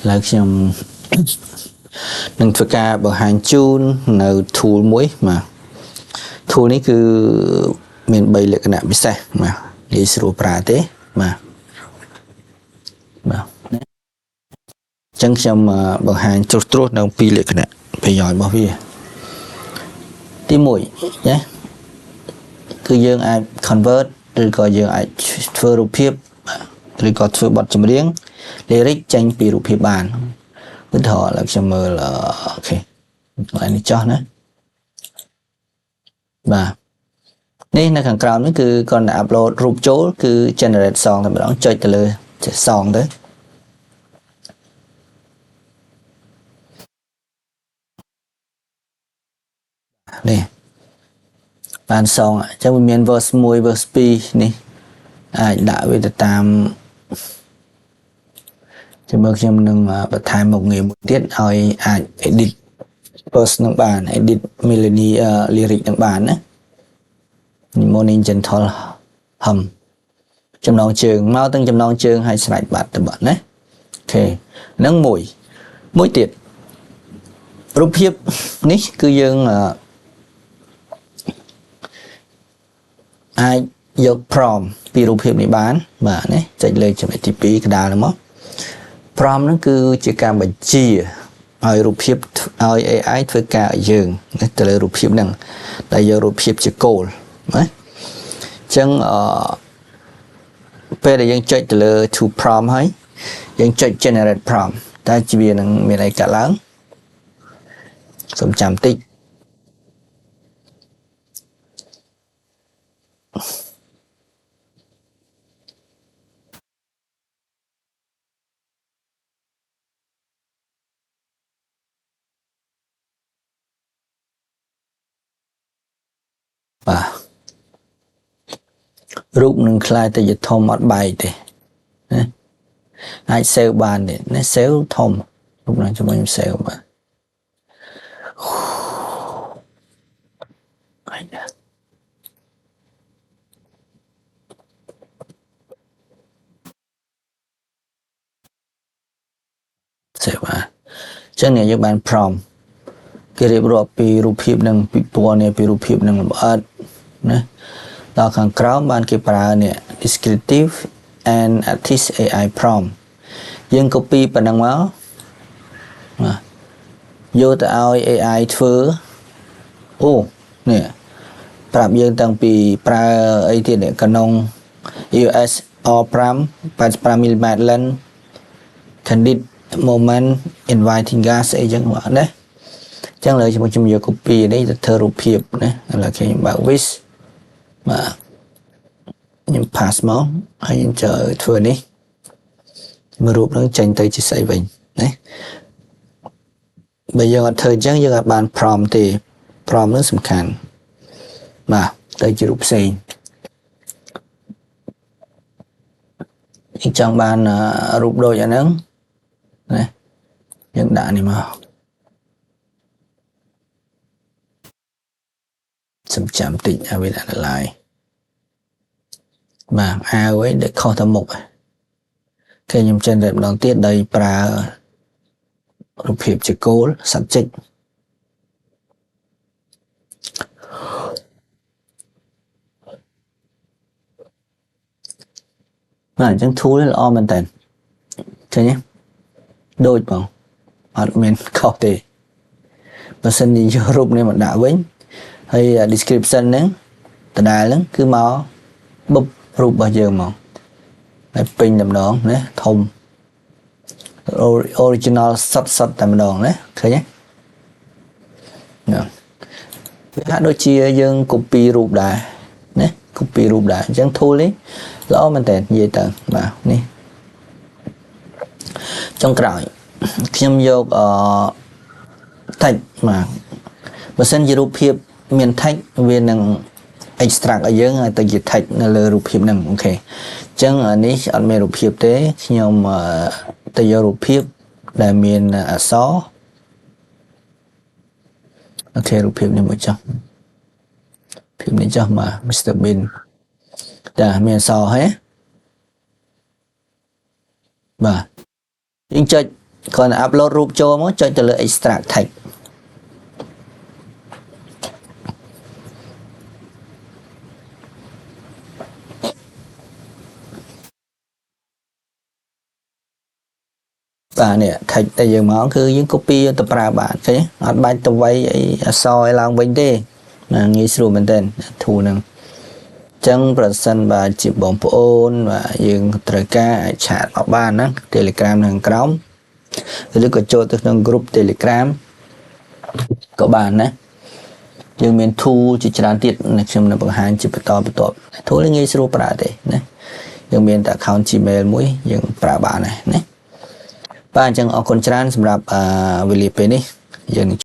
là trong nâng thực ca bằng hành chun nào tool muối mà tool này cứ mình bay lại cái nào biết sao mà đi sửa pra thế mà chẳng trong bằng hành trốt trốt nào pi lại cái nào phải giỏi bao nhiêu tí mũi nhé cứ dương ai convert rồi có dương ai phơiรูปភាព rồi có phơi bọt chấm riêng lyric tranh piรูปភាពbàn cứ thọ là cho mơ là ok lại đi cho nữa và đây là thằng cào nó cứ còn đã uploadรูป chỗ cứ generate song thì đó chơi từ lời song đấy này bàn song trong miền verse 1 verse 2 này đã về tam cho mơ trong nâng bật thay một người một tiết hỏi edit verse nâng bàn edit melody lyric nâng bàn á morning gentle hầm trong nón trường mau tăng trong nón trường hay slide bát từ bạn đấy ok nâng mũi tiệtรูป ភាព នេះ គឺ យើង អាច យក prompt ពី រូប ភាព នេះ បាន បាទ នេះ ចុច លើ ចំណុច ទី 2 កណ្ដាល ហ្នឹង មក prompt ហ្នឹង គឺ ជា ការ បញ្ជា ឲ្យ រូប ភាព ឲ្យ AI ធ្វើ ការ ឲ្យ យើង ទៅ លើ រូប ភាព ហ្នឹង ដែល យក រូប ភាព ជា goal ណា ចឹង ពេល ដែល យើង ចុច ទៅ លើ to prompt ហើយ យើង ចុច generate prompt តើ ជា វា នឹង មាន អី កើត ឡើង សូម ចាំ តិច បាទ រូប នឹង ខ្លាយ ទៅ ជា ធំ អត់ បែក ទេ ណា អាច save បាន ទេ ណា save ធំ រូប នឹង ជាមួយ ខ្ញុំ save បាទ save បាទ ចឹង នេះ យើង បាន prompt គេរៀបរាប់ ពី រូប ភាព នឹង ពី ពណ៌ នេះ ពី រូប ភាព នឹង លម្អិត ណា ដល់ ខាង ក្រោម បាន គេ ប្រើ នេះ descriptive and artist AI prompt យើង copy ប៉ុណ្ណឹង មក យក ទៅ ឲ្យ AI ធ្វើ អូ នេះ ប្រាប់ យើង តាំង ពី ប្រើ អី ទៀត នេះ Canon EOS R5 85mm lens candid moment inviting gas អី ចឹង បាទ ណា ចឹង លើ ខ្ញុំ យក copy នេះ ទៅ ធ្វើ រូប ភាព ណា ឥឡូវ ខ្ញុំ បើក wish បាទ ខ្ញុំ pass មក ហើយ ខ្ញុំ ចូល ធ្វើ នេះ មើល រូប នឹង ចេញ ទៅ ជា ស្អី វិញ ណា បើ យើង អត់ ធ្វើ ចឹង យើង អត់ បាន prompt ទេ prompt នឹង សំខាន់ បាទ ទៅ ជា រូប ផ្សេង យើង ចង់ បាន រូប ដូច អាហ្នឹង ណា យើង ដាក់ នេះ មក សំ ចាំ តិច ឲ្យ វា ដាក់ ឡាយ បាទ អាវ ឯង ដែល ខុស ទៅ មុខ គេ ខ្ញុំ ចេញ តែ ម្ដង ទៀត ដោយ ប្រើ រូប ភាព ជា goal subject បាទ អញ្ចឹង tool នេះ ល្អ មែនតើ ឃើញ ទេ ដូច បង អត់ មាន ខុស ទេ បើ សិន ជា យក រូប នេះ មក ដាក់ វិញ ហើយ description ហ្នឹង ដដែល ហ្នឹង គឺ មក បុប រូប របស់ យើង មក ហើយ ពេញ តែ ម្ដង ណា ធំ original សុទ្ធ តែ ម្ដង ណា ឃើញ ទេ ណា វា ហាក់ ដូច ជា យើង copy រូប ដែរ ណា copy រូប ដែរ អញ្ចឹង tool នេះ ល្អ មែនតើ និយាយ ទៅ បាទ នេះ ចុង ក្រោយ ខ្ញុំ យក text បាទ បើ សិន ជា រូប ភាព មាន text វា នឹង extract ឲ្យ យើង ឲ្យ ទៅ ជា text នៅ លើ រូប ភាព ហ្នឹង អូខេ អញ្ចឹង នេះ អត់ មាន រូប ភាព ទេ ខ្ញុំ ទៅ យក រូប ភាព ដែល មាន អក្សរ អូខេ រូប ភាព នេះ មួយ ចុះ ភាព នេះ ចុះ មក Mr. Bean ចា មាន អក្សរ ហើយ បាទ យើង ចុច còn upload រូបចូលមកចុចទៅលើ extract text បាទនេះ text ដែលយើងមកគឺយើង copy ទៅប្រើបានឃើញអត់បាច់ទៅវាយអីអក្សរឲ្យឡើងវិញទេងាយស្រួលមែនទែន tool ហ្នឹងចឹងប្រសិនបើជាបងប្អូនបាទយើងត្រូវការអាចឆាតមកបានណា Telegram នៅក្រោមឬក៏ចូលទៅក្នុង group Telegram ក៏បានណាយើងមាន tool ជាច្រើនទៀតខ្ញុំនឹងបង្ហាញជាបន្តបន្ទាប់ tool នេះងាយស្រួលប្រើទេណាយើងមានតែ account Gmail មួយយើងប្រើបានណាបាទអញ្ចឹងអរគុណច្រើនសម្រាប់វេលាពេលនេះយើង